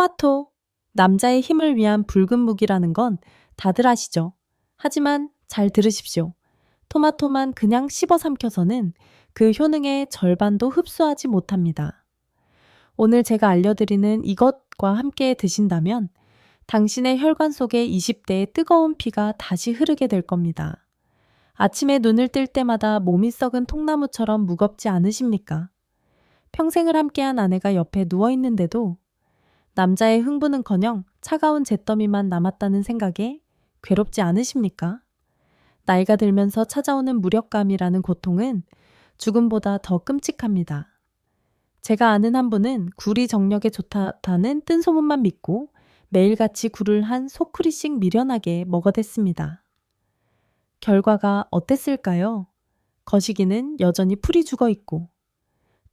토마토, 남자의 힘을 위한 붉은 무기라는 건 다들 아시죠? 하지만 잘 들으십시오. 토마토만 그냥 씹어 삼켜서는 그 효능의 절반도 흡수하지 못합니다. 오늘 제가 알려드리는 이것과 함께 드신다면 당신의 혈관 속에 20대의 뜨거운 피가 다시 흐르게 될 겁니다. 아침에 눈을 뜰 때마다 몸이 썩은 통나무처럼 무겁지 않으십니까? 평생을 함께한 아내가 옆에 누워있는데도 남자의 흥분은커녕 차가운 잿더미만 남았다는 생각에 괴롭지 않으십니까? 나이가 들면서 찾아오는 무력감이라는 고통은 죽음보다 더 끔찍합니다. 제가 아는 한 분은 굴이 정력에 좋다는 뜬소문만 믿고 매일같이 굴을 한 소쿠리씩 미련하게 먹어댔습니다. 결과가 어땠을까요? 거시기는 여전히 풀이 죽어 있고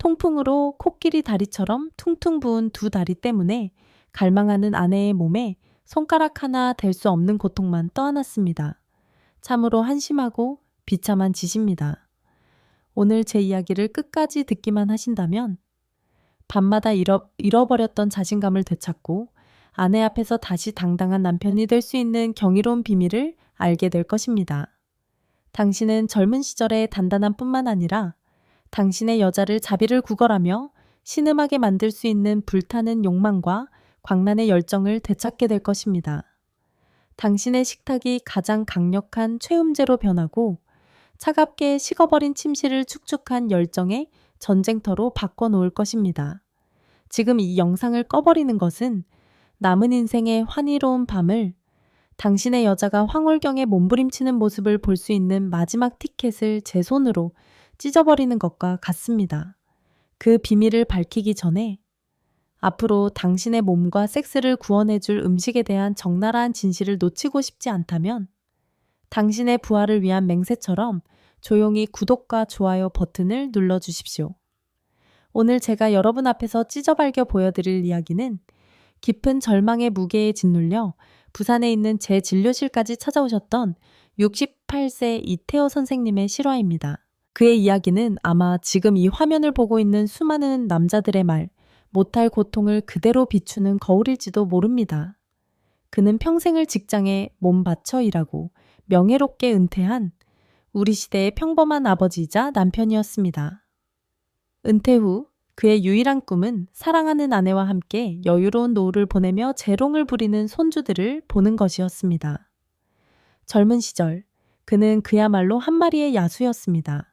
통풍으로 코끼리 다리처럼 퉁퉁 부은 두 다리 때문에 갈망하는 아내의 몸에 손가락 하나 댈 수 없는 고통만 떠안았습니다. 참으로 한심하고 비참한 짓입니다. 오늘 제 이야기를 끝까지 듣기만 하신다면 밤마다 잃어버렸던 자신감을 되찾고 아내 앞에서 다시 당당한 남편이 될 수 있는 경이로운 비밀을 알게 될 것입니다. 당신은 젊은 시절의 단단함 뿐만 아니라 당신의 여자를 자비를 구걸하며 신음하게 만들 수 있는 불타는 욕망과 광란의 열정을 되찾게 될 것입니다. 당신의 식탁이 가장 강력한 최음제로 변하고 차갑게 식어버린 침실을 축축한 열정의 전쟁터로 바꿔놓을 것입니다. 지금 이 영상을 꺼버리는 것은 남은 인생의 환희로운 밤을 당신의 여자가 황홀경에 몸부림치는 모습을 볼 수 있는 마지막 티켓을 제 손으로 찢어버리는 것과 같습니다. 그 비밀을 밝히기 전에 앞으로 당신의 몸과 섹스를 구원해줄 음식에 대한 적나라한 진실을 놓치고 싶지 않다면 당신의 부활을 위한 맹세처럼 조용히 구독과 좋아요 버튼을 눌러주십시오. 오늘 제가 여러분 앞에서 찢어발겨 보여드릴 이야기는 깊은 절망의 무게에 짓눌려 부산에 있는 제 진료실까지 찾아오셨던 68세 이태호 선생님의 실화입니다. 그의 이야기는 아마 지금 이 화면을 보고 있는 수많은 남자들의 말, 못할 고통을 그대로 비추는 거울일지도 모릅니다. 그는 평생을 직장에 몸 바쳐 일하고 명예롭게 은퇴한 우리 시대의 평범한 아버지이자 남편이었습니다. 은퇴 후 그의 유일한 꿈은 사랑하는 아내와 함께 여유로운 노후를 보내며 재롱을 부리는 손주들을 보는 것이었습니다. 젊은 시절 그는 그야말로 한 마리의 야수였습니다.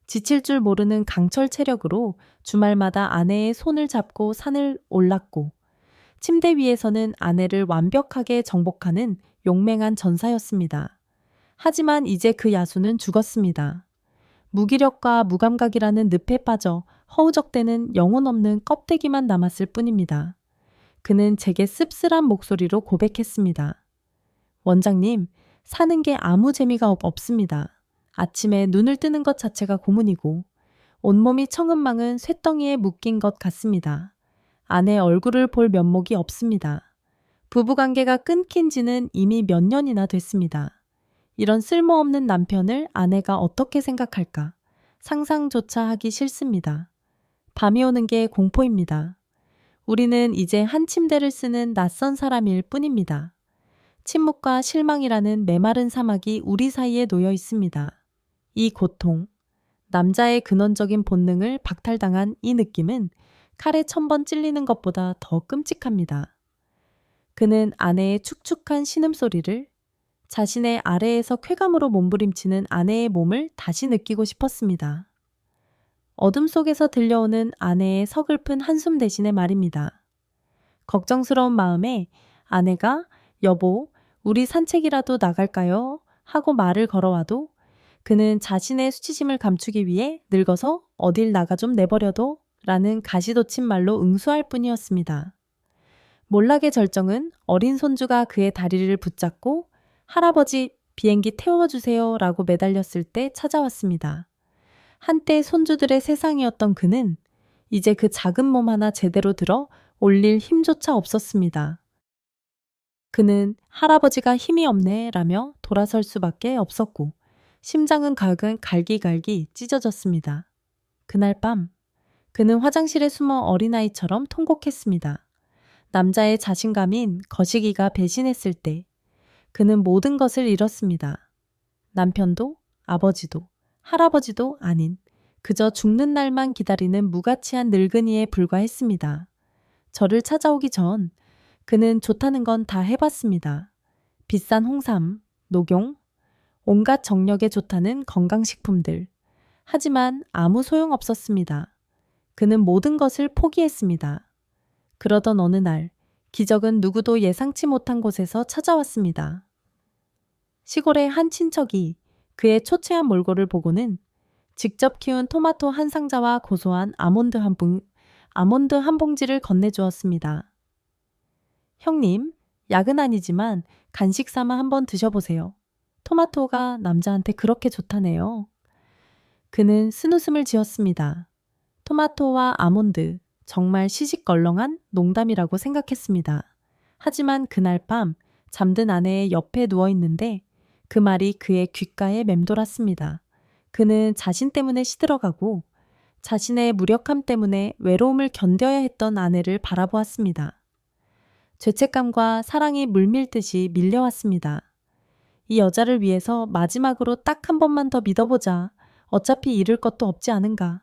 지칠 줄 모르는 강철 체력으로 주말마다 아내의 손을 잡고 산을 올랐고 침대 위에서는 아내를 완벽하게 정복하는 용맹한 전사였습니다. 하지만 이제 그 야수는 죽었습니다. 무기력과 무감각이라는 늪에 빠져 허우적대는 영혼 없는 껍데기만 남았을 뿐입니다. 그는 제게 씁쓸한 목소리로 고백했습니다. 원장님, 사는 게 아무 재미가 없습니다. 아침에 눈을 뜨는 것 자체가 고문이고 온몸이 청은망은 쇳덩이에 묶인 것 같습니다. 아내 얼굴을 볼 면목이 없습니다. 부부관계가 끊긴 지는 이미 몇 년이나 됐습니다. 이런 쓸모없는 남편을 아내가 어떻게 생각할까? 상상조차 하기 싫습니다. 밤이 오는 게 공포입니다. 우리는 이제 한 침대를 쓰는 낯선 사람일 뿐입니다. 침묵과 실망이라는 메마른 사막이 우리 사이에 놓여 있습니다. 이 고통, 남자의 근원적인 본능을 박탈당한 이 느낌은 칼에 1000번 찔리는 것보다 더 끔찍합니다. 그는 아내의 축축한 신음소리를 자신의 아래에서 쾌감으로 몸부림치는 아내의 몸을 다시 느끼고 싶었습니다. 어둠 속에서 들려오는 아내의 서글픈 한숨 대신의 말입니다. 걱정스러운 마음에 아내가 여보, 우리 산책이라도 나갈까요? 하고 말을 걸어와도 그는 자신의 수치심을 감추기 위해 늙어서 어딜 나가 좀 내버려둬 라는 가시돋친 말로 응수할 뿐이었습니다. 몰락의 절정은 어린 손주가 그의 다리를 붙잡고 할아버지 비행기 태워주세요 라고 매달렸을 때 찾아왔습니다. 한때 손주들의 세상이었던 그는 이제 그 작은 몸 하나 제대로 들어 올릴 힘조차 없었습니다. 그는 할아버지가 힘이 없네 라며 돌아설 수밖에 없었고 심장은 갈기갈기 찢어졌습니다. 그날 밤 그는 화장실에 숨어 어린아이처럼 통곡했습니다. 남자의 자신감인 거시기가 배신했을 때 그는 모든 것을 잃었습니다. 남편도 아버지도 할아버지도 아닌 그저 죽는 날만 기다리는 무가치한 늙은이에 불과했습니다. 저를 찾아오기 전 그는 좋다는 건 다 해봤습니다. 비싼 홍삼, 녹용, 온갖 정력에 좋다는 건강식품들. 하지만 아무 소용없었습니다. 그는 모든 것을 포기했습니다. 그러던 어느 날, 기적은 누구도 예상치 못한 곳에서 찾아왔습니다. 시골의 한 친척이 그의 초췌한 몰골을 보고는 직접 키운 토마토 한 상자와 고소한 아몬드 한 봉지를 건네주었습니다. 형님, 약은 아니지만 간식 삼아 한번 드셔보세요. 토마토가 남자한테 그렇게 좋다네요. 그는 쓴웃음을 지었습니다. 토마토와 아몬드, 정말 시시껄렁한 농담이라고 생각했습니다. 하지만 그날 밤 잠든 아내의 옆에 누워있는데 그 말이 그의 귓가에 맴돌았습니다. 그는 자신 때문에 시들어가고 자신의 무력함 때문에 외로움을 견뎌야 했던 아내를 바라보았습니다. 죄책감과 사랑이 물밀듯이 밀려왔습니다. 이 여자를 위해서 마지막으로 딱 한 번만 더 믿어보자. 어차피 잃을 것도 없지 않은가.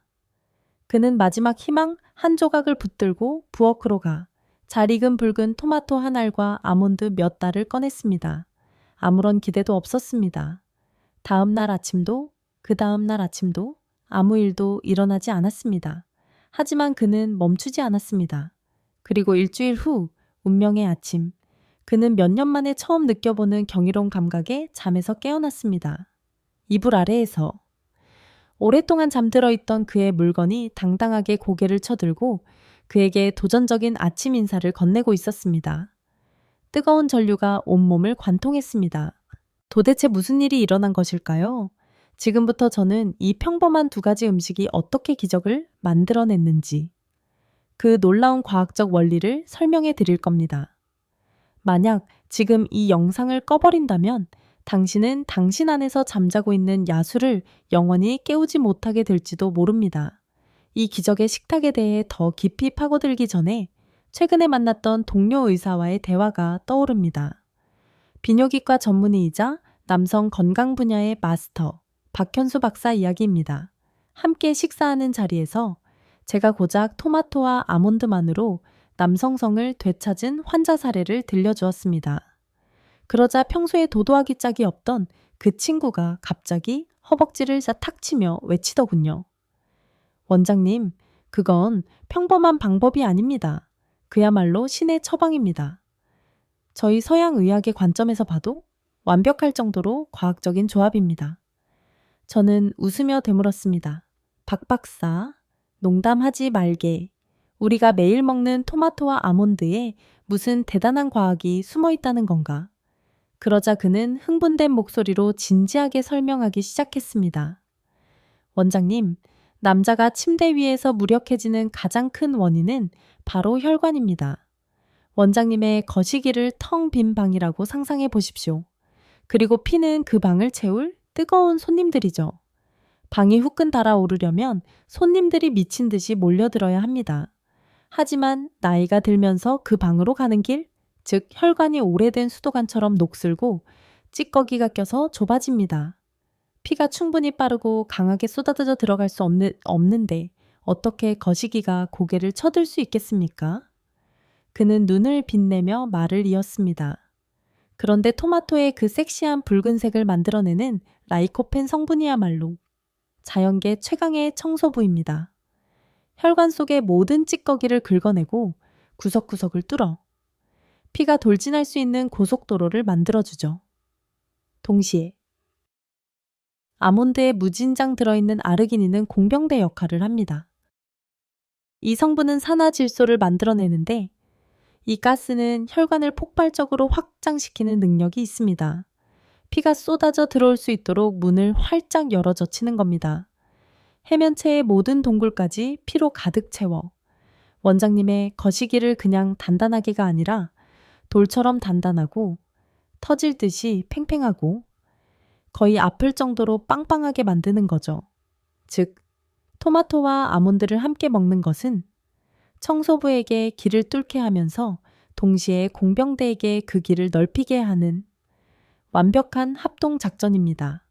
그는 마지막 희망 한 조각을 붙들고 부엌으로 가 잘 익은 붉은 토마토 한 알과 아몬드 몇 달을 꺼냈습니다. 아무런 기대도 없었습니다. 다음 날 아침도 그 다음 날 아침도 아무 일도 일어나지 않았습니다. 하지만 그는 멈추지 않았습니다. 그리고 일주일 후 운명의 아침, 그는 몇 년 만에 처음 느껴보는 경이로운 감각에 잠에서 깨어났습니다. 이불 아래에서 오랫동안 잠들어 있던 그의 물건이 당당하게 고개를 쳐들고 그에게 도전적인 아침 인사를 건네고 있었습니다. 뜨거운 전류가 온몸을 관통했습니다. 도대체 무슨 일이 일어난 것일까요? 지금부터 저는 이 평범한 두 가지 음식이 어떻게 기적을 만들어냈는지 그 놀라운 과학적 원리를 설명해 드릴 겁니다. 만약 지금 이 영상을 꺼버린다면 당신은 당신 안에서 잠자고 있는 야수를 영원히 깨우지 못하게 될지도 모릅니다. 이 기적의 식탁에 대해 더 깊이 파고들기 전에 최근에 만났던 동료 의사와의 대화가 떠오릅니다. 비뇨기과 전문의이자 남성 건강 분야의 마스터 박현수 박사 이야기입니다. 함께 식사하는 자리에서 제가 고작 토마토와 아몬드만으로 남성성을 되찾은 환자 사례를 들려주었습니다. 그러자 평소에 도도하기 짝이 없던 그 친구가 갑자기 허벅지를 탁 치며 외치더군요. 원장님, 그건 평범한 방법이 아닙니다. 그야말로 신의 처방입니다. 저희 서양 의학의 관점에서 봐도 완벽할 정도로 과학적인 조합입니다. 저는 웃으며 되물었습니다. 박 박사, 농담하지 말게. 우리가 매일 먹는 토마토와 아몬드에 무슨 대단한 과학이 숨어 있다는 건가? 그러자 그는 흥분된 목소리로 진지하게 설명하기 시작했습니다. 원장님, 남자가 침대 위에서 무력해지는 가장 큰 원인은 바로 혈관입니다. 원장님의 거시기를 텅 빈 방이라고 상상해 보십시오. 그리고 피는 그 방을 채울 뜨거운 손님들이죠. 방이 후끈 달아오르려면 손님들이 미친 듯이 몰려들어야 합니다. 하지만 나이가 들면서 그 방으로 가는 길, 즉 혈관이 오래된 수도관처럼 녹슬고 찌꺼기가 껴서 좁아집니다. 피가 충분히 빠르고 강하게 쏟아져 들어갈 수 없는데 어떻게 거시기가 고개를 쳐들 수 있겠습니까? 그는 눈을 빛내며 말을 이었습니다. 그런데 토마토의 그 섹시한 붉은색을 만들어내는 라이코펜 성분이야말로 자연계 최강의 청소부입니다. 혈관 속의 모든 찌꺼기를 긁어내고 구석구석을 뚫어 피가 돌진할 수 있는 고속도로를 만들어주죠. 동시에 아몬드에 무진장 들어있는 아르기닌은 공병대 역할을 합니다. 이 성분은 산화질소를 만들어내는데 이 가스는 혈관을 폭발적으로 확장시키는 능력이 있습니다. 피가 쏟아져 들어올 수 있도록 문을 활짝 열어 젖히는 겁니다. 해면체의 모든 동굴까지 피로 가득 채워 원장님의 거시기를 그냥 단단하게가 아니라 돌처럼 단단하고 터질 듯이 팽팽하고 거의 아플 정도로 빵빵하게 만드는 거죠. 즉, 토마토와 아몬드를 함께 먹는 것은 청소부에게 길을 뚫게 하면서 동시에 공병대에게 그 길을 넓히게 하는 완벽한 합동 작전입니다.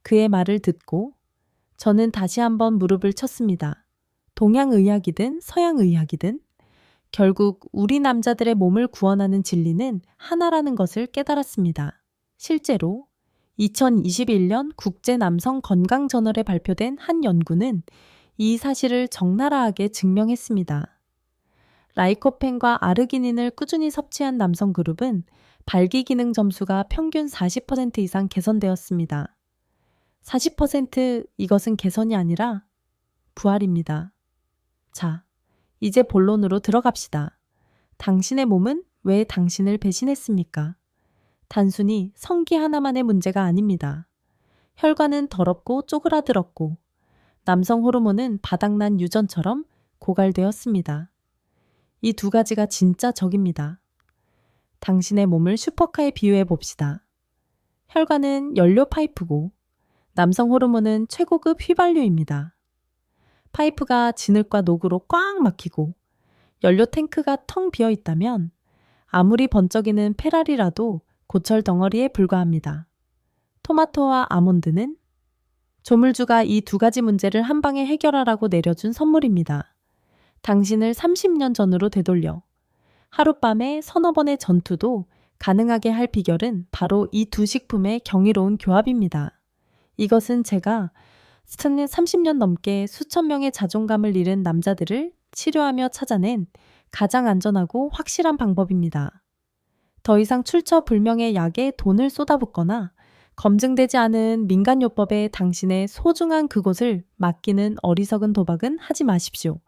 그의 말을 듣고 저는 다시 한번 무릎을 쳤습니다. 동양의학이든 서양의학이든 결국 우리 남자들의 몸을 구원하는 진리는 하나라는 것을 깨달았습니다. 실제로 2021년 국제남성건강저널에 발표된 한 연구는 이 사실을 적나라하게 증명했습니다. 라이코펜과 아르기닌을 꾸준히 섭취한 남성 그룹은 발기 기능 점수가 평균 40% 이상 개선되었습니다. 40% 이것은 개선이 아니라 부활입니다. 자, 이제 본론으로 들어갑시다. 당신의 몸은 왜 당신을 배신했습니까? 단순히 성기 하나만의 문제가 아닙니다. 혈관은 더럽고 쪼그라들었고 남성 호르몬은 바닥난 유전처럼 고갈되었습니다. 이 두 가지가 진짜 적입니다. 당신의 몸을 슈퍼카에 비유해 봅시다. 혈관은 연료 파이프고 남성 호르몬은 최고급 휘발유입니다. 파이프가 진흙과 녹으로 꽉 막히고 연료 탱크가 텅 비어 있다면 아무리 번쩍이는 페라리라도 고철 덩어리에 불과합니다. 토마토와 아몬드는 조물주가 이 두 가지 문제를 한 방에 해결하라고 내려준 선물입니다. 당신을 30년 전으로 되돌려 하룻밤에 서너 번의 전투도 가능하게 할 비결은 바로 이 두 식품의 경이로운 교합입니다. 이것은 제가 30년 넘게 수천 명의 자존감을 잃은 남자들을 치료하며 찾아낸 가장 안전하고 확실한 방법입니다. 더 이상 출처불명의 약에 돈을 쏟아붓거나 검증되지 않은 민간요법에 당신의 소중한 그곳을 맡기는 어리석은 도박은 하지 마십시오.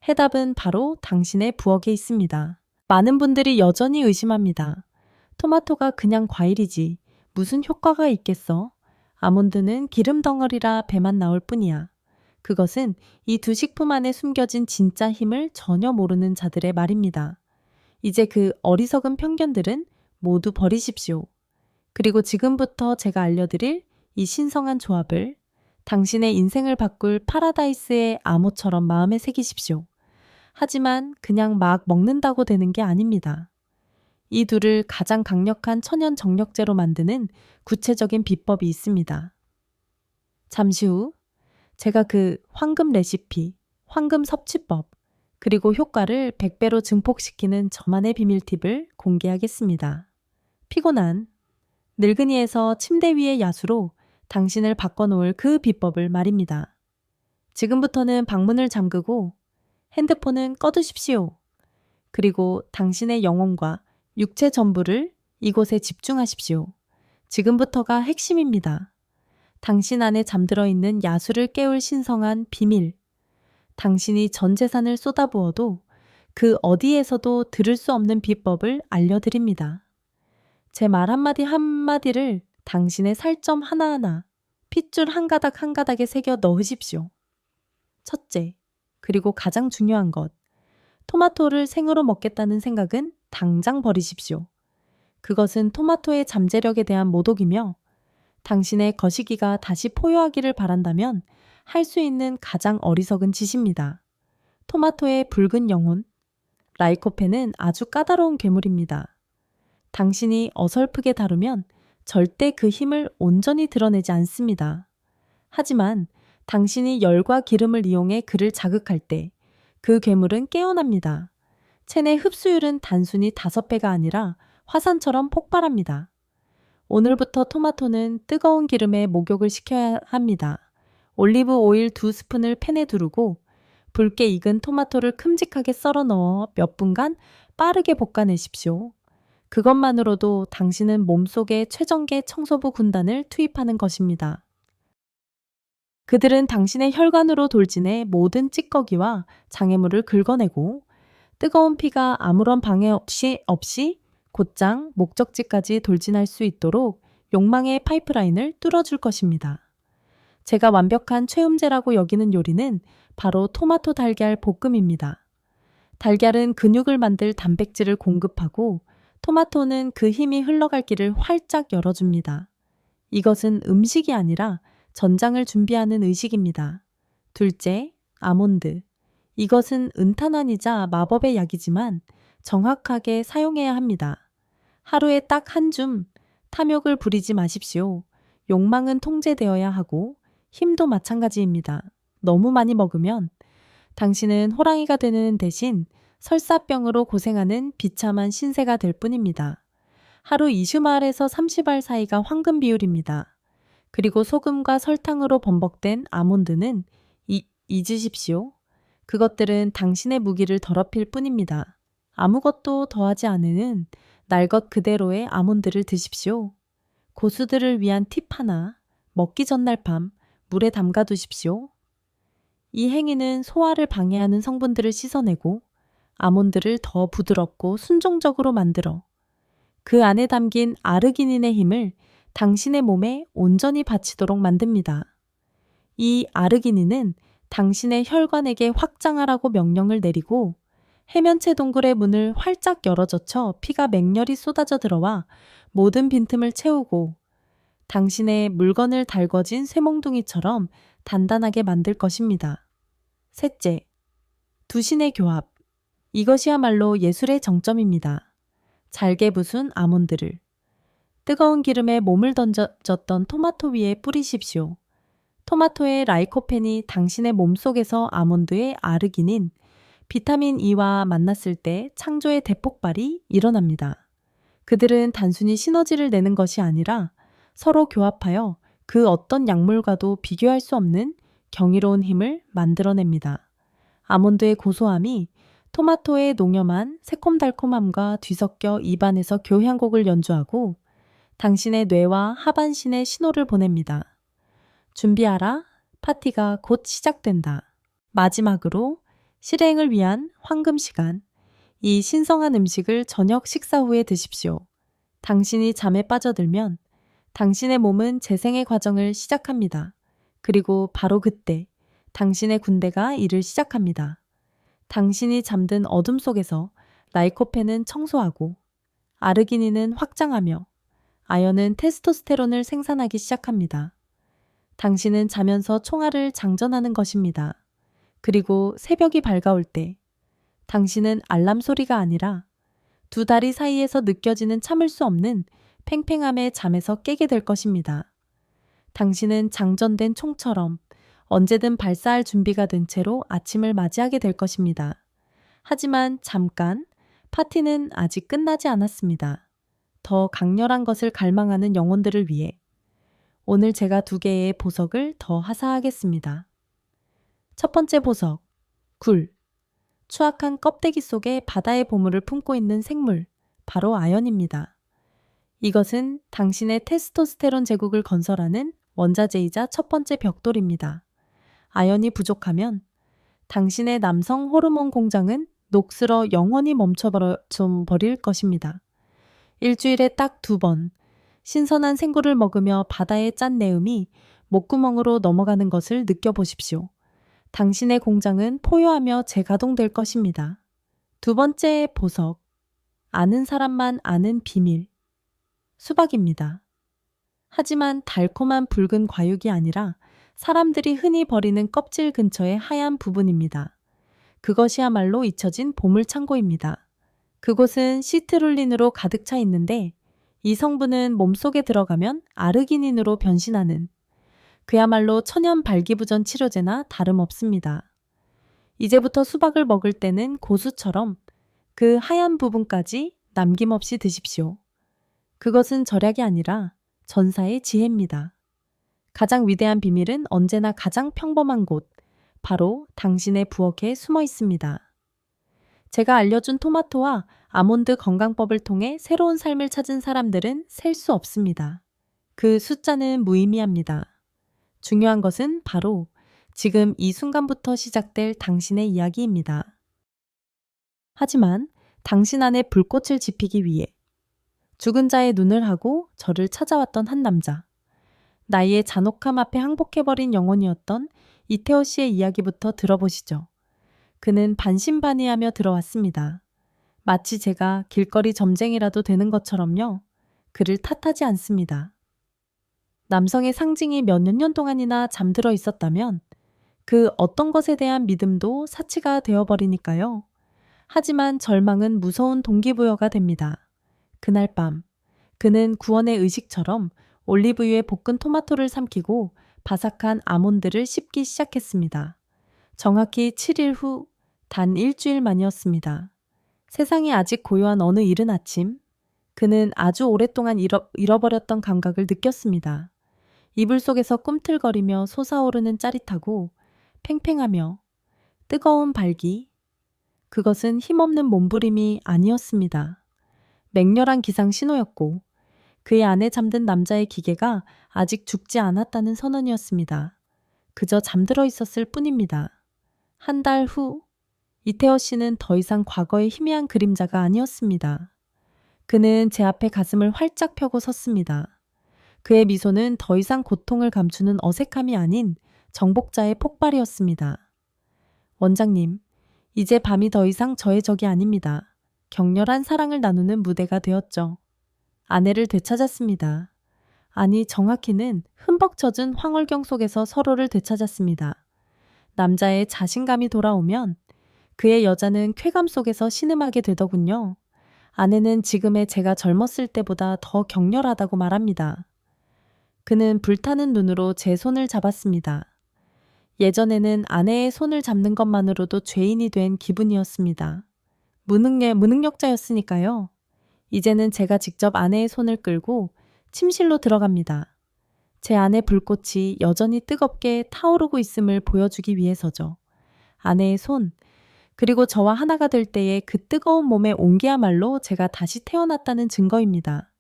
해답은 바로 당신의 부엌에 있습니다. 많은 분들이 여전히 의심합니다. 토마토가 그냥 과일이지 무슨 효과가 있겠어? 아몬드는 기름 덩어리라 배만 나올 뿐이야. 그것은 이 두 식품 안에 숨겨진 진짜 힘을 전혀 모르는 자들의 말입니다. 이제 그 어리석은 편견들은 모두 버리십시오. 그리고 지금부터 제가 알려드릴 이 신성한 조합을 당신의 인생을 바꿀 파라다이스의 암호처럼 마음에 새기십시오. 하지만 그냥 막 먹는다고 되는 게 아닙니다. 이 둘을 가장 강력한 천연 정력제로 만드는 구체적인 비법이 있습니다. 잠시 후 제가 그 황금 레시피, 황금 섭취법, 그리고 효과를 100배로 증폭시키는 저만의 비밀 팁을 공개하겠습니다. 피곤한 늙은이에서 침대 위의 야수로 당신을 바꿔놓을 그 비법을 말입니다. 지금부터는 방문을 잠그고 핸드폰은 꺼두십시오. 그리고 당신의 영혼과 육체 전부를 이곳에 집중하십시오. 지금부터가 핵심입니다. 당신 안에 잠들어 있는 야수를 깨울 신성한 비밀. 당신이 전 재산을 쏟아부어도 그 어디에서도 들을 수 없는 비법을 알려드립니다. 제 말 한마디 한마디를 당신의 살점 하나하나, 핏줄 한 가닥 한 가닥에 새겨 넣으십시오. 첫째, 그리고 가장 중요한 것. 토마토를 생으로 먹겠다는 생각은 당장 버리십시오. 그것은 토마토의 잠재력에 대한 모독이며 당신의 거시기가 다시 포효하기를 바란다면 할 수 있는 가장 어리석은 짓입니다. 토마토의 붉은 영혼, 라이코펜은 아주 까다로운 괴물입니다. 당신이 어설프게 다루면 절대 그 힘을 온전히 드러내지 않습니다. 하지만 당신이 열과 기름을 이용해 그를 자극할 때 그 괴물은 깨어납니다. 체내 흡수율은 단순히 5배가 아니라 화산처럼 폭발합니다. 오늘부터 토마토는 뜨거운 기름에 목욕을 시켜야 합니다. 올리브 오일 2스푼을 팬에 두르고 붉게 익은 토마토를 큼직하게 썰어 넣어 몇 분간 빠르게 볶아내십시오. 그것만으로도 당신은 몸속에 최정계 청소부 군단을 투입하는 것입니다. 그들은 당신의 혈관으로 돌진해 모든 찌꺼기와 장애물을 긁어내고 뜨거운 피가 아무런 방해 없이 곧장 목적지까지 돌진할 수 있도록 욕망의 파이프라인을 뚫어줄 것입니다. 제가 완벽한 최음제라고 여기는 요리는 바로 토마토 달걀 볶음입니다. 달걀은 근육을 만들 단백질을 공급하고 토마토는 그 힘이 흘러갈 길을 활짝 열어줍니다. 이것은 음식이 아니라 전장을 준비하는 의식입니다. 둘째, 아몬드. 이것은 은탄환이자 마법의 약이지만 정확하게 사용해야 합니다. 하루에 딱 한 줌 탐욕을 부리지 마십시오. 욕망은 통제되어야 하고 힘도 마찬가지입니다. 너무 많이 먹으면 당신은 호랑이가 되는 대신 설사병으로 고생하는 비참한 신세가 될 뿐입니다. 하루 20알에서 30알 사이가 황금 비율입니다. 그리고 소금과 설탕으로 범벅된 아몬드는 잊으십시오. 그것들은 당신의 무기를 더럽힐 뿐입니다. 아무것도 더하지 않으는 날 것 그대로의 아몬드를 드십시오. 고수들을 위한 팁 하나, 먹기 전날 밤 물에 담가 두십시오. 이 행위는 소화를 방해하는 성분들을 씻어내고 아몬드를 더 부드럽고 순종적으로 만들어 그 안에 담긴 아르기닌의 힘을 당신의 몸에 온전히 바치도록 만듭니다. 이 아르기닌은 당신의 혈관에게 확장하라고 명령을 내리고 해면체 동굴의 문을 활짝 열어젖혀 피가 맹렬히 쏟아져 들어와 모든 빈틈을 채우고 당신의 물건을 달궈진 쇠몽둥이처럼 단단하게 만들 것입니다. 셋째, 두신의 교합. 이것이야말로 예술의 정점입니다. 잘게 부순 아몬드를 뜨거운 기름에 몸을 던져졌던 토마토 위에 뿌리십시오. 토마토의 라이코펜이 당신의 몸속에서 아몬드의 아르기닌, 비타민 E와 만났을 때 창조의 대폭발이 일어납니다. 그들은 단순히 시너지를 내는 것이 아니라 서로 교합하여 그 어떤 약물과도 비교할 수 없는 경이로운 힘을 만들어냅니다. 아몬드의 고소함이 토마토의 농염한 새콤달콤함과 뒤섞여 입안에서 교향곡을 연주하고 당신의 뇌와 하반신에 신호를 보냅니다. 준비하라. 파티가 곧 시작된다. 마지막으로 실행을 위한 황금 시간. 이 신성한 음식을 저녁 식사 후에 드십시오. 당신이 잠에 빠져들면 당신의 몸은 재생의 과정을 시작합니다. 그리고 바로 그때 당신의 군대가 일을 시작합니다. 당신이 잠든 어둠 속에서 라이코펜은 청소하고 아르기닌은 확장하며 아연은 테스토스테론을 생산하기 시작합니다. 당신은 자면서 총알을 장전하는 것입니다. 그리고 새벽이 밝아올 때 당신은 알람 소리가 아니라 두 다리 사이에서 느껴지는 참을 수 없는 팽팽함에 잠에서 깨게 될 것입니다. 당신은 장전된 총처럼 언제든 발사할 준비가 된 채로 아침을 맞이하게 될 것입니다. 하지만 잠깐, 파티는 아직 끝나지 않았습니다. 더 강렬한 것을 갈망하는 영혼들을 위해 오늘 제가 2개의 보석을 더 하사하겠습니다. 첫 번째 보석, 굴. 추악한 껍데기 속에 바다의 보물을 품고 있는 생물, 바로 아연입니다. 이것은 당신의 테스토스테론 제국을 건설하는 원자재이자 첫 번째 벽돌입니다. 아연이 부족하면 당신의 남성 호르몬 공장은 녹슬어 영원히 멈춰버릴 것입니다. 일주일에 딱 2번 신선한 생굴을 먹으며 바다의 짠 내음이 목구멍으로 넘어가는 것을 느껴보십시오. 당신의 공장은 포효하며 재가동될 것입니다. 두 번째 보석, 아는 사람만 아는 비밀, 수박입니다. 하지만 달콤한 붉은 과육이 아니라 사람들이 흔히 버리는 껍질 근처의 하얀 부분입니다. 그것이야말로 잊혀진 보물창고입니다. 그곳은 시트룰린으로 가득 차 있는데 이 성분은 몸속에 들어가면 아르기닌으로 변신하는 그야말로 천연 발기부전 치료제나 다름없습니다. 이제부터 수박을 먹을 때는 고수처럼 그 하얀 부분까지 남김없이 드십시오. 그것은 절약이 아니라 전사의 지혜입니다. 가장 위대한 비밀은 언제나 가장 평범한 곳, 바로 당신의 부엌에 숨어 있습니다. 제가 알려준 토마토와 아몬드 건강법을 통해 새로운 삶을 찾은 사람들은 셀 수 없습니다. 그 숫자는 무의미합니다. 중요한 것은 바로 지금 이 순간부터 시작될 당신의 이야기입니다. 하지만 당신 안에 불꽃을 지피기 위해 죽은 자의 눈을 하고 저를 찾아왔던 한 남자, 나이의 잔혹함 앞에 항복해버린 영혼이었던 이태호 씨의 이야기부터 들어보시죠. 그는 반신반의하며 들어왔습니다. 마치 제가 길거리 점쟁이라도 되는 것처럼요. 그를 탓하지 않습니다. 남성의 상징이 몇몇 년 동안이나 잠들어 있었다면 그 어떤 것에 대한 믿음도 사치가 되어버리니까요. 하지만 절망은 무서운 동기부여가 됩니다. 그날 밤, 그는 구원의 의식처럼 올리브유에 볶은 토마토를 삼키고 바삭한 아몬드를 씹기 시작했습니다. 정확히 7일 후, 단 일주일 만이었습니다. 세상이 아직 고요한 어느 이른 아침, 그는 아주 오랫동안 잃어버렸던 감각을 느꼈습니다. 이불 속에서 꿈틀거리며 솟아오르는 짜릿하고 팽팽하며 뜨거운 발기, 그것은 힘없는 몸부림이 아니었습니다. 맹렬한 기상 신호였고 그의 안에 잠든 남자의 기계가 아직 죽지 않았다는 선언이었습니다. 그저 잠들어 있었을 뿐입니다. 한 달 후, 이태호 씨는 더 이상 과거의 희미한 그림자가 아니었습니다. 그는 제 앞에 가슴을 활짝 펴고 섰습니다. 그의 미소는 더 이상 고통을 감추는 어색함이 아닌 정복자의 폭발이었습니다. 원장님, 이제 밤이 더 이상 저의 적이 아닙니다. 격렬한 사랑을 나누는 무대가 되었죠. 아내를 되찾았습니다. 아니, 정확히는 흠뻑 젖은 황홀경 속에서 서로를 되찾았습니다. 남자의 자신감이 돌아오면 그의 여자는 쾌감 속에서 신음하게 되더군요. 아내는 지금의 제가 젊었을 때보다 더 격렬하다고 말합니다. 그는 불타는 눈으로 제 손을 잡았습니다. 예전에는 아내의 손을 잡는 것만으로도 죄인이 된 기분이었습니다. 무능력자였으니까요. 이제는 제가 직접 아내의 손을 끌고 침실로 들어갑니다. 제 안의 불꽃이 여전히 뜨겁게 타오르고 있음을 보여주기 위해서죠. 아내의 손, 그리고 저와 하나가 될 때의 그 뜨거운 몸의 온기야말로 제가 다시 태어났다는 증거입니다.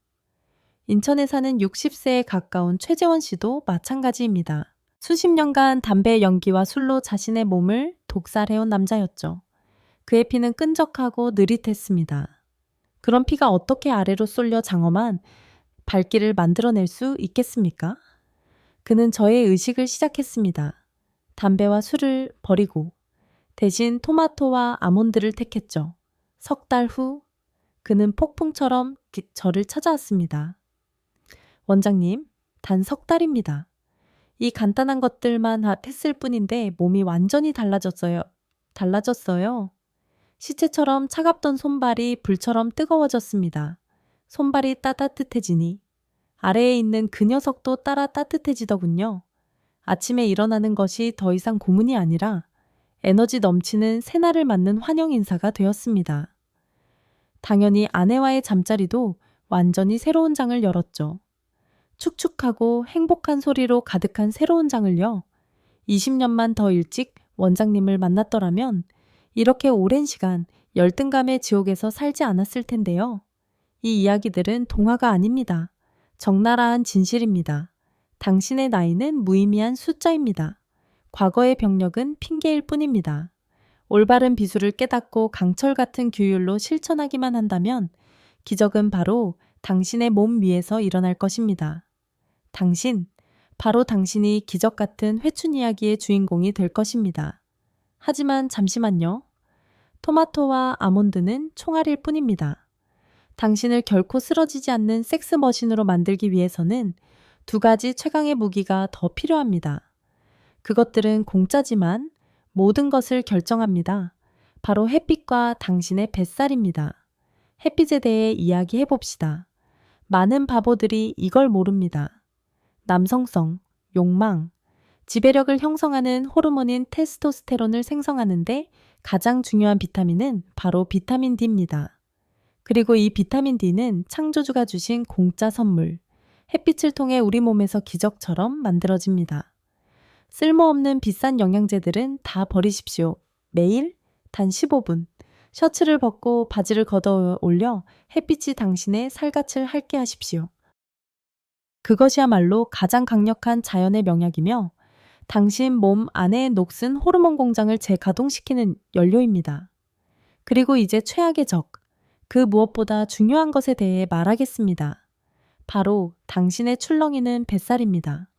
인천에 사는 60세에 가까운 최재원 씨도 마찬가지입니다. 수십 년간 담배의 연기와 술로 자신의 몸을 독살해온 남자였죠. 그의 피는 끈적하고 느릿했습니다. 그런 피가 어떻게 아래로 쏠려 장엄한 발길을 만들어낼 수 있겠습니까? 그는 저의 의식을 시작했습니다. 담배와 술을 버리고 대신 토마토와 아몬드를 택했죠. 석 달 후 그는 폭풍처럼 저를 찾아왔습니다. 원장님, 단 석 달입니다. 이 간단한 것들만 했을 뿐인데 몸이 완전히 달라졌어요. 시체처럼 차갑던 손발이 불처럼 뜨거워졌습니다. 손발이 따뜻해지니 아래에 있는 그 녀석도 따라 따뜻해지더군요. 아침에 일어나는 것이 더 이상 고문이 아니라 에너지 넘치는 새날을 맞는 환영 인사가 되었습니다. 당연히 아내와의 잠자리도 완전히 새로운 장을 열었죠. 축축하고 행복한 소리로 가득한 새로운 장을요. 20년만 더 일찍 원장님을 만났더라면 이렇게 오랜 시간 열등감의 지옥에서 살지 않았을 텐데요. 이 이야기들은 동화가 아닙니다. 적나라한 진실입니다. 당신의 나이는 무의미한 숫자입니다. 과거의 병력은 핑계일 뿐입니다. 올바른 비수를 깨닫고 강철 같은 규율로 실천하기만 한다면 기적은 바로 당신의 몸 위에서 일어날 것입니다. 바로 당신이 기적 같은 회춘 이야기의 주인공이 될 것입니다. 하지만 잠시만요. 토마토와 아몬드는 총알일 뿐입니다. 당신을 결코 쓰러지지 않는 섹스 머신으로 만들기 위해서는 두 가지 최강의 무기가 더 필요합니다. 그것들은 공짜지만 모든 것을 결정합니다. 바로 햇빛과 당신의 뱃살입니다. 햇빛에 대해 이야기해 봅시다. 많은 바보들이 이걸 모릅니다. 남성성, 욕망, 지배력을 형성하는 호르몬인 테스토스테론을 생성하는데 가장 중요한 비타민은 바로 비타민 D입니다. 그리고 이 비타민 D는 창조주가 주신 공짜 선물, 햇빛을 통해 우리 몸에서 기적처럼 만들어집니다. 쓸모없는 비싼 영양제들은 다 버리십시오. 매일 단 15분. 셔츠를 벗고 바지를 걷어 올려 햇빛이 당신의 살갗을 핥게 하십시오. 그것이야말로 가장 강력한 자연의 명약이며 당신 몸 안에 녹슨 호르몬 공장을 재가동시키는 연료입니다. 그리고 이제 최악의 적, 그 무엇보다 중요한 것에 대해 말하겠습니다. 바로 당신의 출렁이는 뱃살입니다.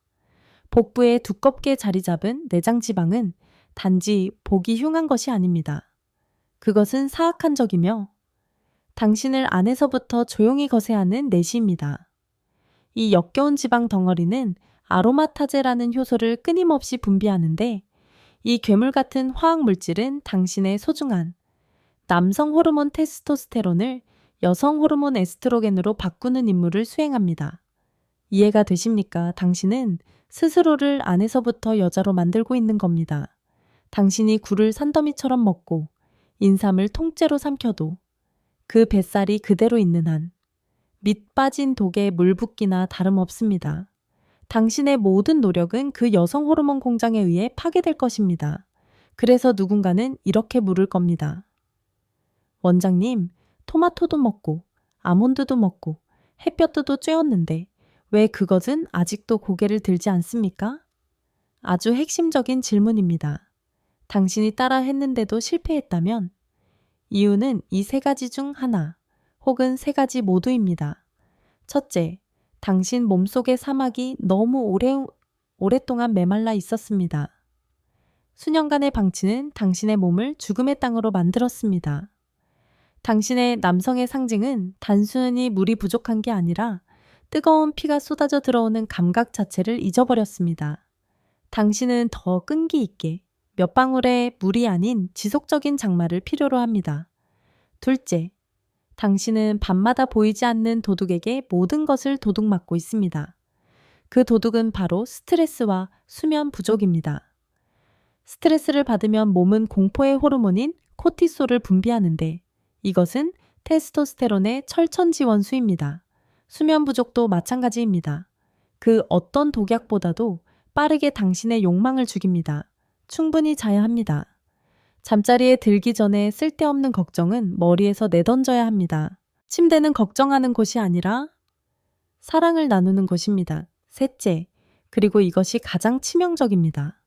복부에 두껍게 자리 잡은 내장 지방은 단지 보기 흉한 것이 아닙니다. 그것은 사악한 적이며 당신을 안에서부터 조용히 거세하는 내시입니다. 이 역겨운 지방 덩어리는 아로마타제라는 효소를 끊임없이 분비하는데 이 괴물 같은 화학 물질은 당신의 소중한 남성 호르몬 테스토스테론을 여성 호르몬 에스트로겐으로 바꾸는 임무를 수행합니다. 이해가 되십니까? 당신은 스스로를 안에서부터 여자로 만들고 있는 겁니다. 당신이 굴을 산더미처럼 먹고 인삼을 통째로 삼켜도 그 뱃살이 그대로 있는 한 밑 빠진 독에 물 붓기나 다름없습니다. 당신의 모든 노력은 그 여성 호르몬 공장에 의해 파괴될 것입니다. 그래서 누군가는 이렇게 물을 겁니다. 원장님, 토마토도 먹고 아몬드도 먹고 햇볕도 쬐었는데 왜 그것은 아직도 고개를 들지 않습니까? 아주 핵심적인 질문입니다. 당신이 따라 했는데도 실패했다면 이유는 이 세 가지 중 하나 혹은 세 가지 모두입니다. 첫째, 당신 몸속의 사막이 너무 오랫동안 메말라 있었습니다. 수년간의 방치는 당신의 몸을 죽음의 땅으로 만들었습니다. 당신의 남성의 상징은 단순히 물이 부족한 게 아니라 뜨거운 피가 쏟아져 들어오는 감각 자체를 잊어버렸습니다. 당신은 더 끈기 있게 몇 방울의 물이 아닌 지속적인 장마를 필요로 합니다. 둘째, 당신은 밤마다 보이지 않는 도둑에게 모든 것을 도둑맞고 있습니다. 그 도둑은 바로 스트레스와 수면 부족입니다. 스트레스를 받으면 몸은 공포의 호르몬인 코티솔을 분비하는데 이것은 테스토스테론의 철천지원수입니다. 수면 부족도 마찬가지입니다. 그 어떤 독약보다도 빠르게 당신의 욕망을 죽입니다. 충분히 자야 합니다. 잠자리에 들기 전에 쓸데없는 걱정은 머리에서 내던져야 합니다. 침대는 걱정하는 곳이 아니라 사랑을 나누는 곳입니다. 셋째, 그리고 이것이 가장 치명적입니다.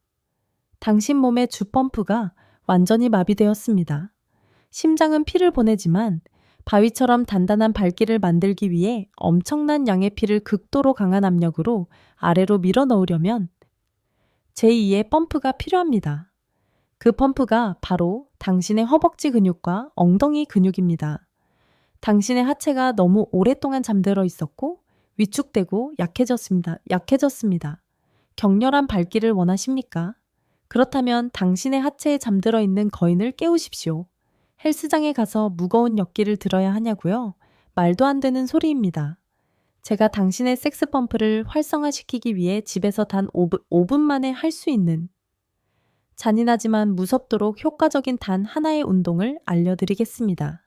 당신 몸의 주펌프가 완전히 마비되었습니다. 심장은 피를 보내지만 바위처럼 단단한 발길을 만들기 위해 엄청난 양의 피를 극도로 강한 압력으로 아래로 밀어 넣으려면 제2의 펌프가 필요합니다. 그 펌프가 바로 당신의 허벅지 근육과 엉덩이 근육입니다. 당신의 하체가 너무 오랫동안 잠들어 있었고 위축되고 약해졌습니다. 격렬한 발길을 원하십니까? 그렇다면 당신의 하체에 잠들어 있는 거인을 깨우십시오. 헬스장에 가서 무거운 역기를 들어야 하냐고요? 말도 안 되는 소리입니다. 제가 당신의 섹스 펌프를 활성화시키기 위해 집에서 단 5분 만에 할 수 있는 잔인하지만 무섭도록 효과적인 단 하나의 운동을 알려드리겠습니다.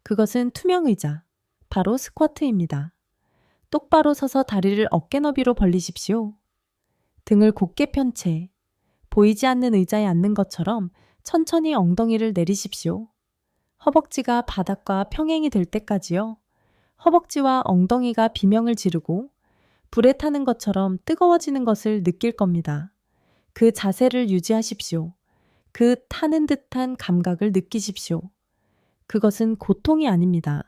그것은 투명 의자, 바로 스쿼트입니다. 똑바로 서서 다리를 어깨 너비로 벌리십시오. 등을 곧게 편 채 보이지 않는 의자에 앉는 것처럼 천천히 엉덩이를 내리십시오. 허벅지가 바닥과 평행이 될 때까지요. 허벅지와 엉덩이가 비명을 지르고 불에 타는 것처럼 뜨거워지는 것을 느낄 겁니다. 그 자세를 유지하십시오. 그 타는 듯한 감각을 느끼십시오. 그것은 고통이 아닙니다.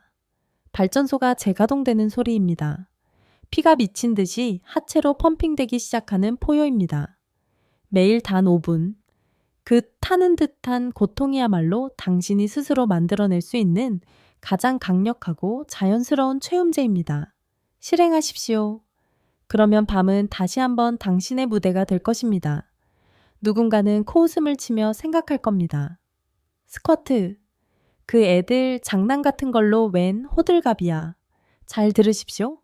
발전소가 재가동되는 소리입니다. 피가 미친 듯이 하체로 펌핑되기 시작하는 포효입니다. 매일 단 5분. 그 타는 듯한 고통이야말로 당신이 스스로 만들어낼 수 있는 가장 강력하고 자연스러운 체험제입니다. 실행하십시오. 그러면 밤은 다시 한번 당신의 무대가 될 것입니다. 누군가는 코웃음을 치며 생각할 겁니다. 스쿼트. 그 애들 장난 같은 걸로 웬 호들갑이야. 잘 들으십시오.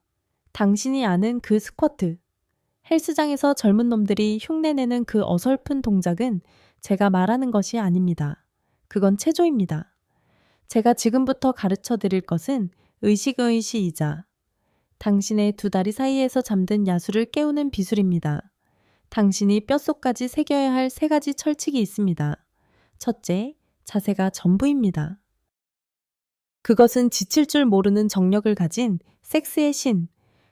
당신이 아는 그 스쿼트. 헬스장에서 젊은 놈들이 흉내내는 그 어설픈 동작은 제가 말하는 것이 아닙니다. 그건 체조입니다. 제가 지금부터 가르쳐 드릴 것은 의식의시이자 당신의 두 다리 사이에서 잠든 야수를 깨우는 비술입니다. 당신이 뼛속까지 새겨야 할 세 가지 철칙이 있습니다. 첫째, 자세가 전부입니다. 그것은 지칠 줄 모르는 정력을 가진 섹스의 신,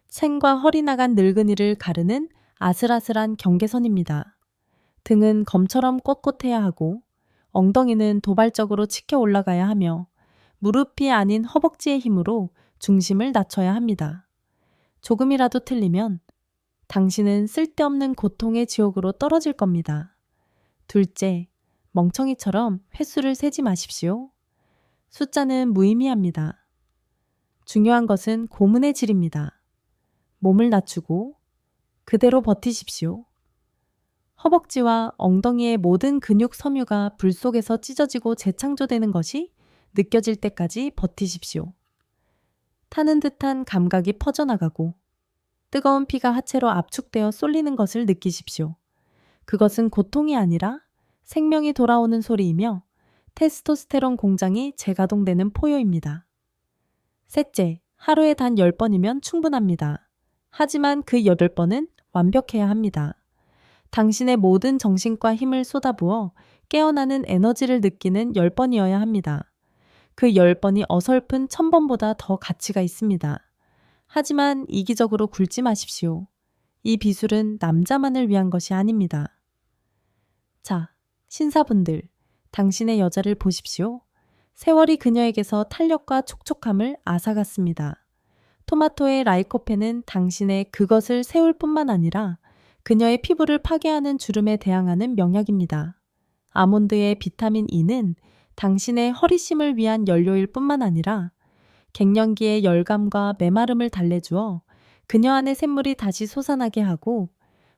챙과 허리 나간 늙은이를 가르는 아슬아슬한 경계선입니다. 등은 검처럼 꼿꼿해야 하고 엉덩이는 도발적으로 치켜 올라가야 하며 무릎이 아닌 허벅지의 힘으로 중심을 낮춰야 합니다. 조금이라도 틀리면 당신은 쓸데없는 고통의 지옥으로 떨어질 겁니다. 둘째, 멍청이처럼 횟수를 세지 마십시오. 숫자는 무의미합니다. 중요한 것은 고문의 질입니다. 몸을 낮추고 그대로 버티십시오. 허벅지와 엉덩이의 모든 근육 섬유가 불 속에서 찢어지고 재창조되는 것이 느껴질 때까지 버티십시오. 타는 듯한 감각이 퍼져나가고 뜨거운 피가 하체로 압축되어 쏠리는 것을 느끼십시오. 그것은 고통이 아니라 생명이 돌아오는 소리이며 테스토스테론 공장이 재가동되는 포효입니다. 셋째, 하루에 단 10번이면 충분합니다. 하지만 그 8번은 완벽해야 합니다. 당신의 모든 정신과 힘을 쏟아부어 깨어나는 에너지를 느끼는 10번이어야 합니다. 그 10번이 어설픈 1000번보다 더 가치가 있습니다. 하지만 이기적으로 굴지 마십시오. 이 비술은 남자만을 위한 것이 아닙니다. 자, 신사분들, 당신의 여자를 보십시오. 세월이 그녀에게서 탄력과 촉촉함을 앗아갔습니다. 토마토의 라이코펜은 당신의 그것을 세울 뿐만 아니라 그녀의 피부를 파괴하는 주름에 대항하는 명약입니다. 아몬드의 비타민 E는 당신의 허리심을 위한 연료일 뿐만 아니라 갱년기의 열감과 메마름을 달래주어 그녀 안의 샘물이 다시 솟아나게 하고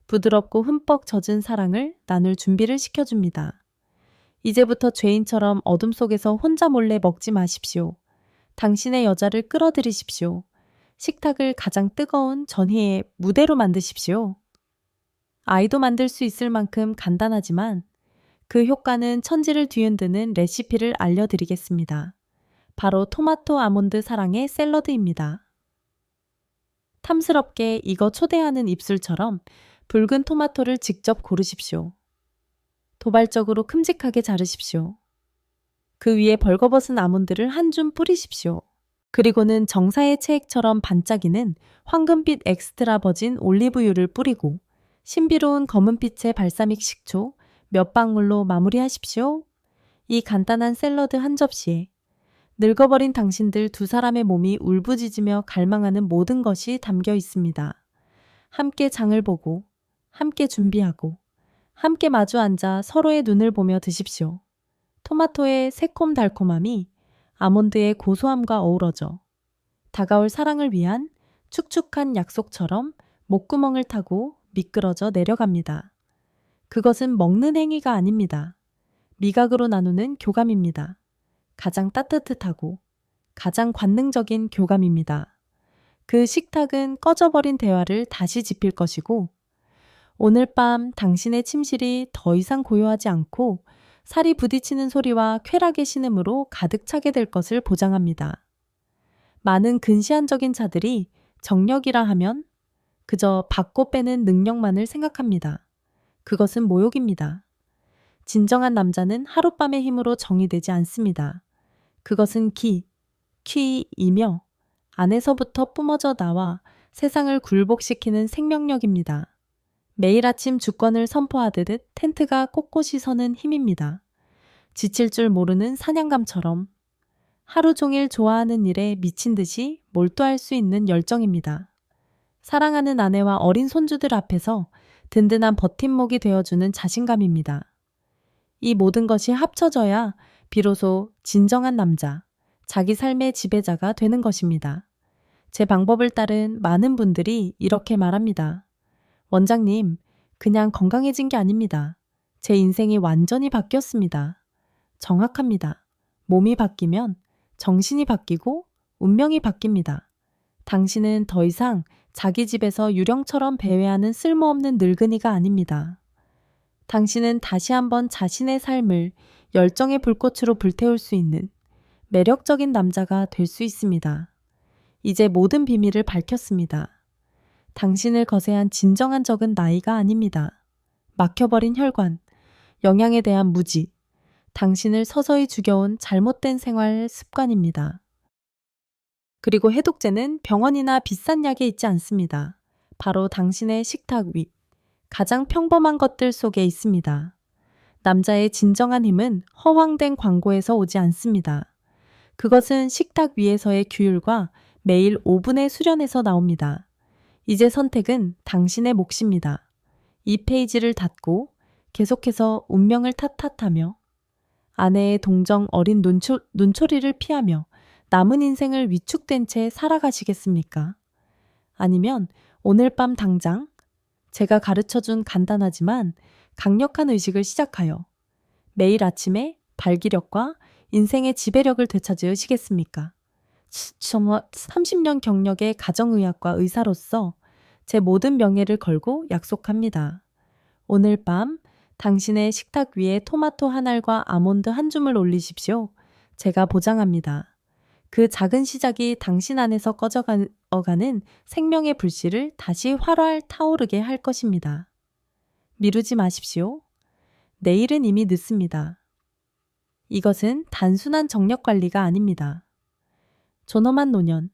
부드럽고 흠뻑 젖은 사랑을 나눌 준비를 시켜줍니다. 이제부터 죄인처럼 어둠 속에서 혼자 몰래 먹지 마십시오. 당신의 여자를 끌어들이십시오. 식탁을 가장 뜨거운 전희의 무대로 만드십시오. 아이도 만들 수 있을 만큼 간단하지만 그 효과는 천지를 뒤흔드는 레시피를 알려드리겠습니다. 바로 토마토 아몬드 사랑의 샐러드입니다. 탐스럽게 익어 초대하는 입술처럼 붉은 토마토를 직접 고르십시오. 도발적으로 큼직하게 자르십시오. 그 위에 벌거벗은 아몬드를 한 줌 뿌리십시오. 그리고는 정사의 체액처럼 반짝이는 황금빛 엑스트라 버진 올리브유를 뿌리고 신비로운 검은빛의 발사믹 식초 몇 방울로 마무리하십시오. 이 간단한 샐러드 한 접시에 늙어버린 당신들 두 사람의 몸이 울부짖으며 갈망하는 모든 것이 담겨 있습니다. 함께 장을 보고, 함께 준비하고, 함께 마주 앉아 서로의 눈을 보며 드십시오. 토마토의 새콤달콤함이 아몬드의 고소함과 어우러져 다가올 사랑을 위한 축축한 약속처럼 목구멍을 타고 미끄러져 내려갑니다. 그것은 먹는 행위가 아닙니다. 미각으로 나누는 교감입니다. 가장 따뜻하고 가장 관능적인 교감입니다. 그 식탁은 꺼져버린 대화를 다시 지필 것이고 오늘 밤 당신의 침실이 더 이상 고요하지 않고 살이 부딪히는 소리와 쾌락의 신음으로 가득 차게 될 것을 보장합니다. 많은 근시안적인 자들이 정력이라 하면 그저 받고 빼는 능력만을 생각합니다. 그것은 모욕입니다. 진정한 남자는 하룻밤의 힘으로 정의되지 않습니다. 그것은 키이며 안에서부터 뿜어져 나와 세상을 굴복시키는 생명력입니다. 매일 아침 주권을 선포하듯 텐트가 꼿꼿이 서는 힘입니다. 지칠 줄 모르는 사냥감처럼 하루 종일 좋아하는 일에 미친 듯이 몰두할 수 있는 열정입니다. 사랑하는 아내와 어린 손주들 앞에서 든든한 버팀목이 되어주는 자신감입니다. 이 모든 것이 합쳐져야 비로소 진정한 남자, 자기 삶의 지배자가 되는 것입니다. 제 방법을 따른 많은 분들이 이렇게 말합니다. 원장님, 그냥 건강해진 게 아닙니다. 제 인생이 완전히 바뀌었습니다. 정확합니다. 몸이 바뀌면 정신이 바뀌고 운명이 바뀝니다. 당신은 더 이상 자기 집에서 유령처럼 배회하는 쓸모없는 늙은이가 아닙니다. 당신은 다시 한번 자신의 삶을 열정의 불꽃으로 불태울 수 있는 매력적인 남자가 될 수 있습니다. 이제 모든 비밀을 밝혔습니다. 당신을 거세한 진정한 적은 나이가 아닙니다. 막혀버린 혈관, 영양에 대한 무지, 당신을 서서히 죽여온 잘못된 생활 습관입니다. 그리고 해독제는 병원이나 비싼 약에 있지 않습니다. 바로 당신의 식탁 위, 가장 평범한 것들 속에 있습니다. 남자의 진정한 힘은 허황된 광고에서 오지 않습니다. 그것은 식탁 위에서의 규율과 매일 5분의 수련에서 나옵니다. 이제 선택은 당신의 몫입니다. 이 페이지를 닫고 계속해서 운명을 탓하며 아내의 동정 어린 눈초리를 피하며 남은 인생을 위축된 채 살아가시겠습니까? 아니면 오늘 밤 당장 제가 가르쳐준 간단하지만 강력한 의식을 시작하여 매일 아침에 발기력과 인생의 지배력을 되찾으시겠습니까? 30년 경력의 가정의학과 의사로서 제 모든 명예를 걸고 약속합니다. 오늘 밤 당신의 식탁 위에 토마토 한 알과 아몬드 한 줌을 올리십시오. 제가 보장합니다. 그 작은 시작이 당신 안에서 꺼져가는 생명의 불씨를 다시 활활 타오르게 할 것입니다. 미루지 마십시오. 내일은 이미 늦습니다. 이것은 단순한 정력 관리가 아닙니다. 존엄한 노년,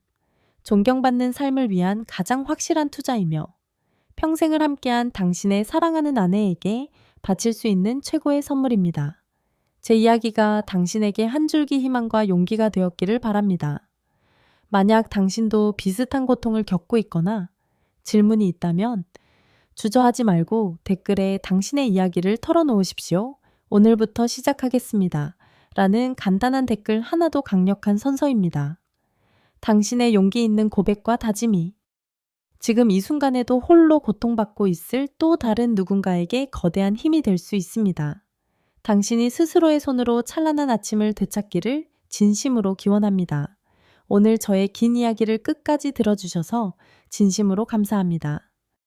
존경받는 삶을 위한 가장 확실한 투자이며 평생을 함께한 당신의 사랑하는 아내에게 바칠 수 있는 최고의 선물입니다. 제 이야기가 당신에게 한 줄기 희망과 용기가 되었기를 바랍니다. 만약 당신도 비슷한 고통을 겪고 있거나 질문이 있다면 주저하지 말고 댓글에 당신의 이야기를 털어놓으십시오. 오늘부터 시작하겠습니다. 라는 간단한 댓글 하나도 강력한 선서입니다. 당신의 용기 있는 고백과 다짐이 지금 이 순간에도 홀로 고통받고 있을 또 다른 누군가에게 거대한 힘이 될 수 있습니다. 당신이 스스로의 손으로 찬란한 아침을 되찾기를 진심으로 기원합니다. 오늘 저의 긴 이야기를 끝까지 들어주셔서 진심으로 감사합니다.